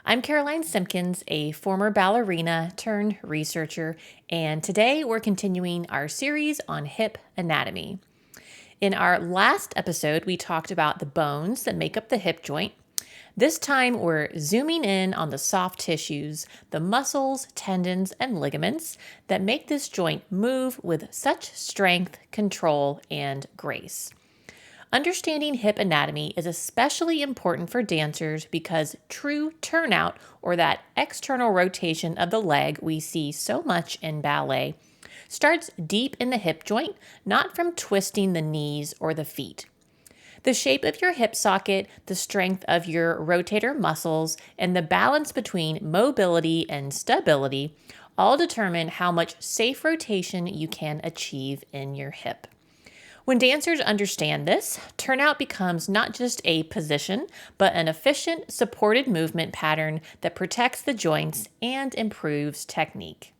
I'm Caroline Simpkins, a former ballerina turned researcher, and today we're continuing our series on hip anatomy. In our last episode, we talked about the bones that make up the hip joint. This time, we're zooming in on the soft tissues, the muscles, tendons, and ligaments that make this joint move with such strength, control, and grace. Understanding hip anatomy is especially important for dancers because true turnout, or that external rotation of the leg we see so much in ballet, starts deep in the hip joint, not from twisting the knees or the feet. The shape of your hip socket, the strength of your rotator muscles, and the balance between mobility and stability all determine how much safe rotation you can achieve in your hip. When dancers understand this, turnout becomes not just a position, but an efficient, supported movement pattern that protects the joints and improves technique.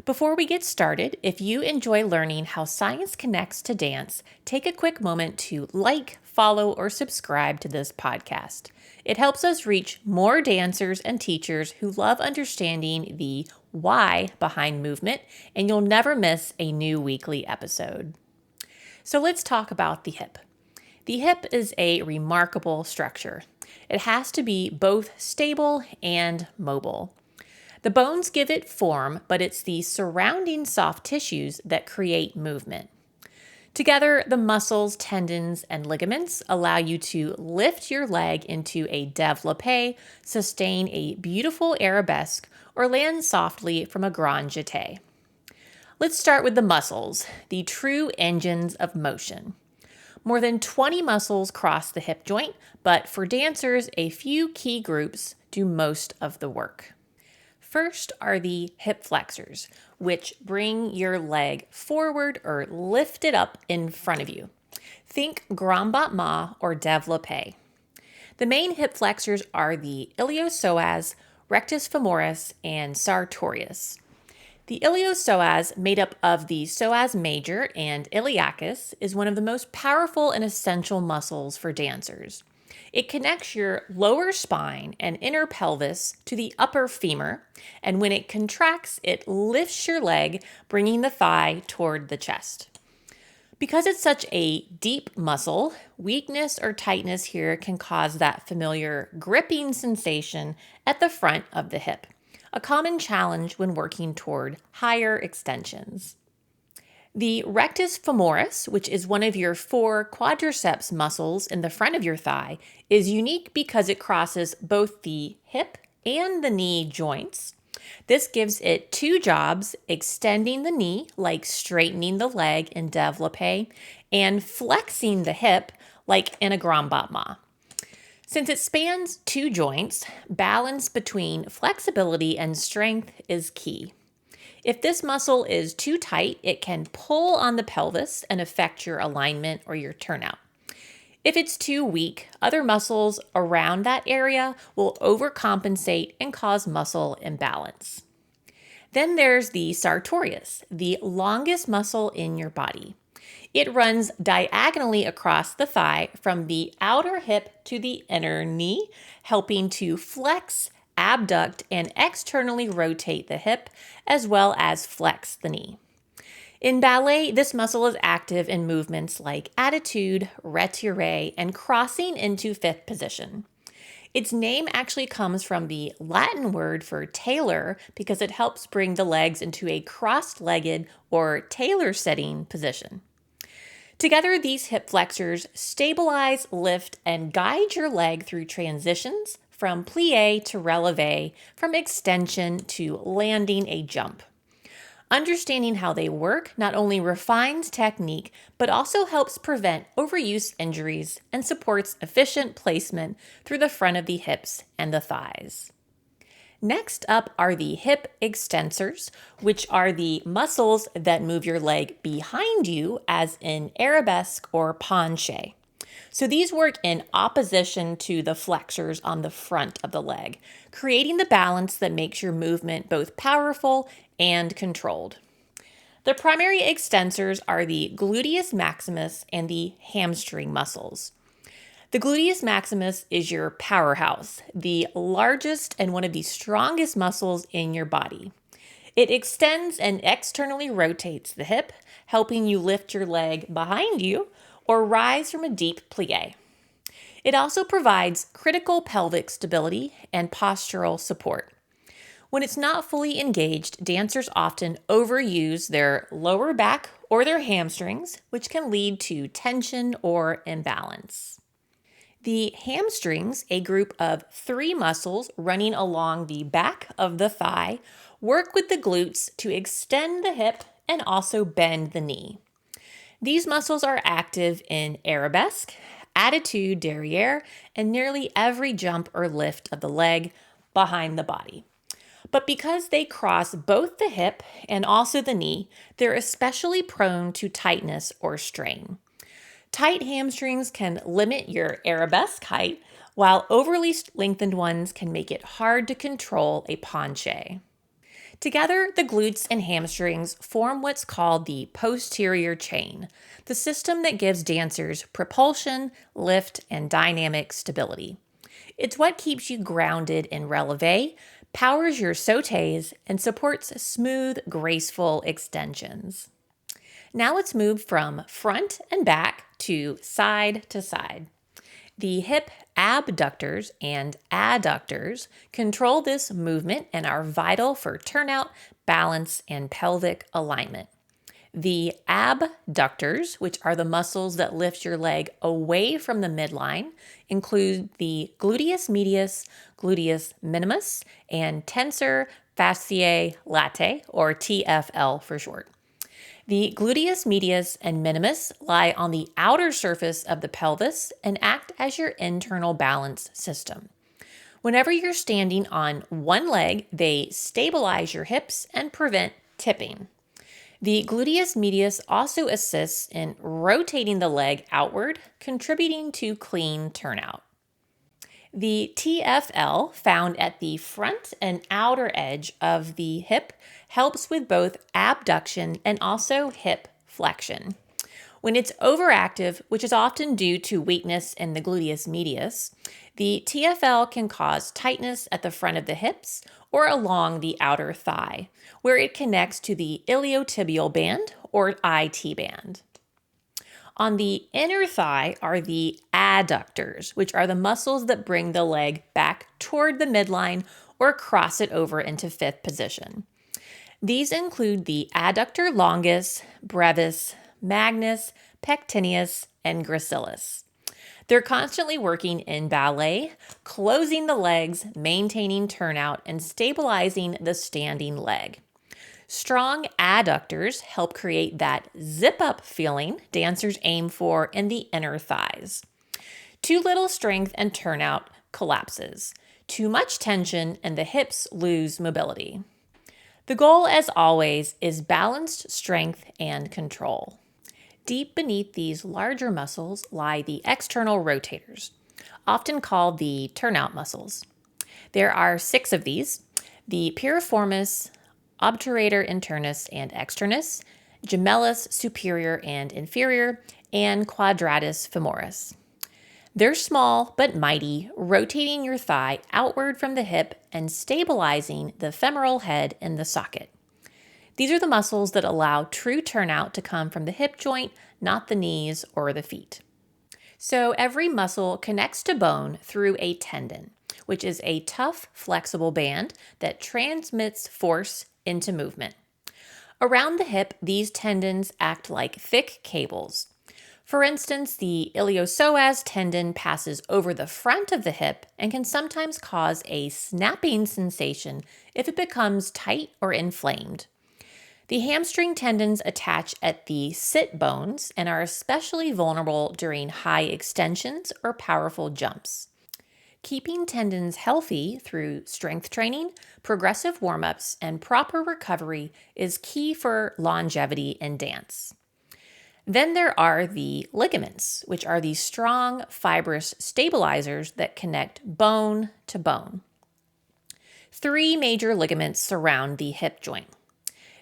Before we get started, if you enjoy learning how science connects to dance, take a quick moment to like, follow, or subscribe to this podcast. It helps us reach more dancers and teachers who love understanding the why behind movement, and you'll never miss a new weekly episode. So let's talk about the hip. The hip is a remarkable structure. It has to be both stable and mobile. The bones give it form, but it's the surrounding soft tissues that create movement. Together, the muscles, tendons, and ligaments allow you to lift your leg into a développé, sustain a beautiful arabesque, or land softly from a grand jeté. Let's start with the muscles, the true engines of motion. More than 20 muscles cross the hip joint, but for dancers, a few key groups do most of the work. First are the hip flexors, which bring your leg forward or lift it up in front of you. Think grand battement or développé. The main hip flexors are the Iliopsoas, Rectus femoris, and Sartorius. The Iliopsoas, made up of the psoas major and iliacus, is one of the most powerful and essential muscles for dancers. It connects your lower spine and inner pelvis to the upper femur, and when it contracts, it lifts your leg, bringing the thigh toward the chest. Because it's such a deep muscle, weakness or tightness here can cause that familiar gripping sensation at the front of the hip, a common challenge when working toward higher extensions. The rectus femoris, which is one of your 4 quadriceps muscles in the front of your thigh, is unique because it crosses both the hip and the knee joints. This gives it 2 jobs: extending the knee, like straightening the leg in développé, and flexing the hip, like in a grand battement. Since it spans 2 joints, balance between flexibility and strength is key. If this muscle is too tight, it can pull on the pelvis and affect your alignment or your turnout. If it's too weak, other muscles around that area will overcompensate and cause muscle imbalance. Then there's the sartorius, the longest muscle in your body. It runs diagonally across the thigh from the outer hip to the inner knee, helping to flex, abduct, and externally rotate the hip, as well as flex the knee. In ballet, this muscle is active in movements like attitude, retiré, and crossing into 5th position. Its name actually comes from the Latin word for tailor because it helps bring the legs into a cross-legged or tailor-setting position. Together, these hip flexors stabilize, lift, and guide your leg through transitions from plie to releve, from extension to landing a jump. Understanding how they work not only refines technique, but also helps prevent overuse injuries and supports efficient placement through the front of the hips and the thighs. Next up are the hip extensors, which are the muscles that move your leg behind you, as in arabesque or penché. So these work in opposition to the flexors on the front of the leg, creating the balance that makes your movement both powerful and controlled. The primary extensors are the gluteus maximus and the hamstring muscles. The gluteus maximus is your powerhouse, the largest and one of the strongest muscles in your body. It extends and externally rotates the hip, helping you lift your leg behind you or rise from a deep plie. It also provides critical pelvic stability and postural support. When it's not fully engaged, dancers often overuse their lower back or their hamstrings, which can lead to tension or imbalance. The hamstrings, a group of 3 muscles running along the back of the thigh, work with the glutes to extend the hip and also bend the knee. These muscles are active in arabesque, attitude derriere, and nearly every jump or lift of the leg behind the body. But because they cross both the hip and also the knee, they're especially prone to tightness or strain. Tight hamstrings can limit your arabesque height, while overly lengthened ones can make it hard to control a penché. Together, the glutes and hamstrings form what's called the posterior chain, the system that gives dancers propulsion, lift, and dynamic stability. It's what keeps you grounded in releve, powers your sautés, and supports smooth, graceful extensions. Now let's move from front and back to side. The hip abductors and adductors control this movement and are vital for turnout, balance, and pelvic alignment. The abductors, which are the muscles that lift your leg away from the midline, include the gluteus medius, gluteus minimus, and tensor fasciae latae, or TFL for short. The gluteus medius and minimus lie on the outer surface of the pelvis and act as your internal balance system. Whenever you're standing on one leg, they stabilize your hips and prevent tipping. The gluteus medius also assists in rotating the leg outward, contributing to clean turnout. The TFL, found at the front and outer edge of the hip, helps with both abduction and also hip flexion. When it's overactive, which is often due to weakness in the gluteus medius, the TFL can cause tightness at the front of the hips or along the outer thigh, where it connects to the iliotibial band or IT band. On the inner thigh are the adductors, which are the muscles that bring the leg back toward the midline or cross it over into fifth position. These include the adductor longus, brevis, magnus, pectineus, and gracilis. They're constantly working in ballet, closing the legs, maintaining turnout, and stabilizing the standing leg. Strong adductors help create that zip-up feeling dancers aim for in the inner thighs. Too little strength and turnout collapses. Too much tension and the hips lose mobility. The goal, as always, is balanced strength and control. Deep beneath these larger muscles lie the external rotators, often called the turnout muscles. There are 6 of these: the piriformis, obturator internus and externus, gemellus superior and inferior, and quadratus femoris. They're small but mighty, rotating your thigh outward from the hip and stabilizing the femoral head in the socket. These are the muscles that allow true turnout to come from the hip joint, not the knees or the feet. So every muscle connects to bone through a tendon, which is a tough, flexible band that transmits force into movement. Around the hip, these tendons act like thick cables. For instance, the Iliopsoas tendon passes over the front of the hip and can sometimes cause a snapping sensation if it becomes tight or inflamed. The hamstring tendons attach at the sit bones and are especially vulnerable during high extensions or powerful jumps. Keeping tendons healthy through strength training, progressive warm-ups, and proper recovery is key for longevity in dance. Then there are the ligaments, which are the strong, fibrous stabilizers that connect bone to bone. 3 major ligaments surround the hip joint.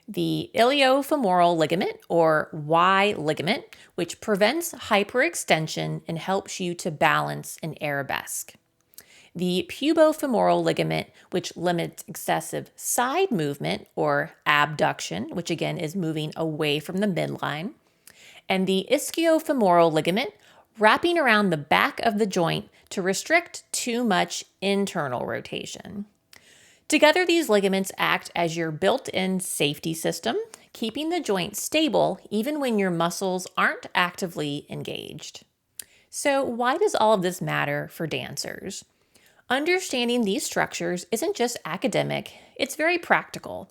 the iliofemoral ligament, or Y ligament, which prevents hyperextension and helps you to balance in arabesque. The pubofemoral ligament, which limits excessive side movement, or abduction, which again is moving away from the midline. And the ischiofemoral ligament, wrapping around the back of the joint to restrict too much internal rotation. Together, these ligaments act as your built-in safety system, keeping the joint stable even when your muscles aren't actively engaged. So, why does all of this matter for dancers? Understanding these structures isn't just academic, it's very practical.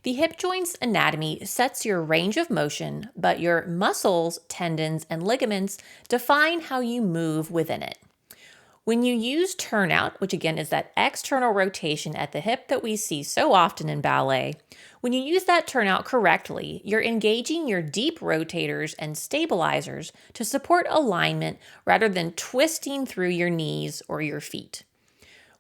The hip joint's anatomy sets your range of motion, but your muscles, tendons, and ligaments define how you move within it. When you use turnout, which again is that external rotation at the hip that we see so often in ballet, when you use that turnout correctly, you're engaging your deep rotators and stabilizers to support alignment rather than twisting through your knees or your feet.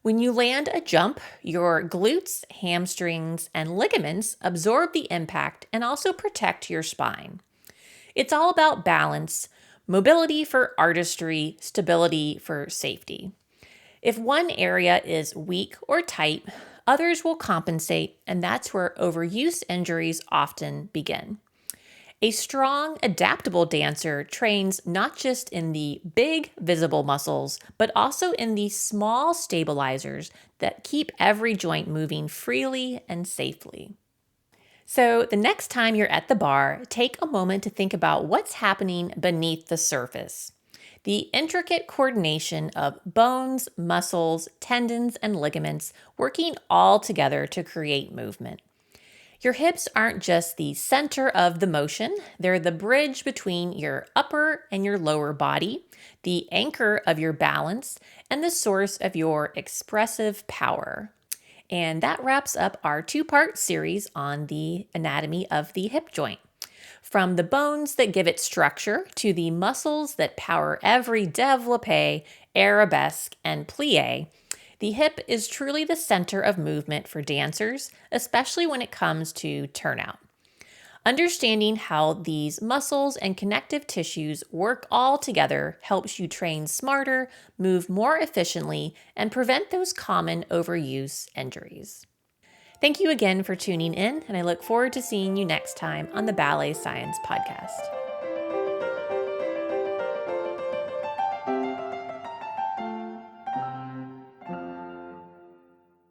When you land a jump, your glutes, hamstrings, and ligaments absorb the impact and also protect your spine. It's all about balance, mobility for artistry, stability for safety. If one area is weak or tight, others will compensate, and that's where overuse injuries often begin. A strong, adaptable dancer trains not just in the big, visible muscles, but also in the small stabilizers that keep every joint moving freely and safely. So, the next time you're at the bar, take a moment to think about what's happening beneath the surface. The intricate coordination of bones, muscles, tendons, and ligaments working all together to create movement. Your hips aren't just the center of the motion, they're the bridge between your upper and your lower body, the anchor of your balance, and the source of your expressive power. And that wraps up our two-part series on the anatomy of the hip joint. From the bones that give it structure to the muscles that power every développé, arabesque, and plie, the hip is truly the center of movement for dancers, especially when it comes to turnout. Understanding how these muscles and connective tissues work all together helps you train smarter, move more efficiently, and prevent those common overuse injuries. Thank you again for tuning in, and I look forward to seeing you next time on the Ballet Science Podcast.